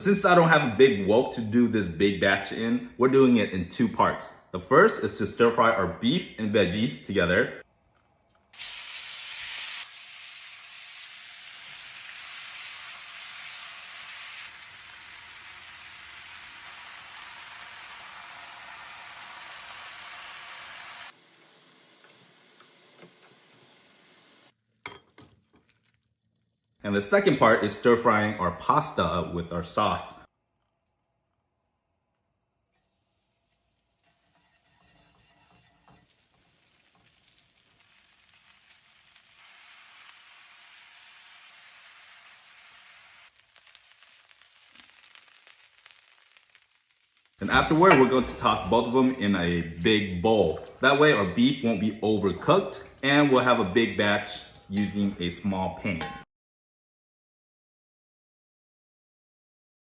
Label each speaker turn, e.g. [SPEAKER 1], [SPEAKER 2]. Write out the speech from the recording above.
[SPEAKER 1] Since I don't have a big wok to do this big batch in, we're doing it in two parts. The first is to stir fry our beef and veggies together. And the second part is stir frying our pasta with our sauce. And afterward, we're going to toss both of them in a big bowl. That way our beef won't be overcooked and we'll have a big batch using a small pan.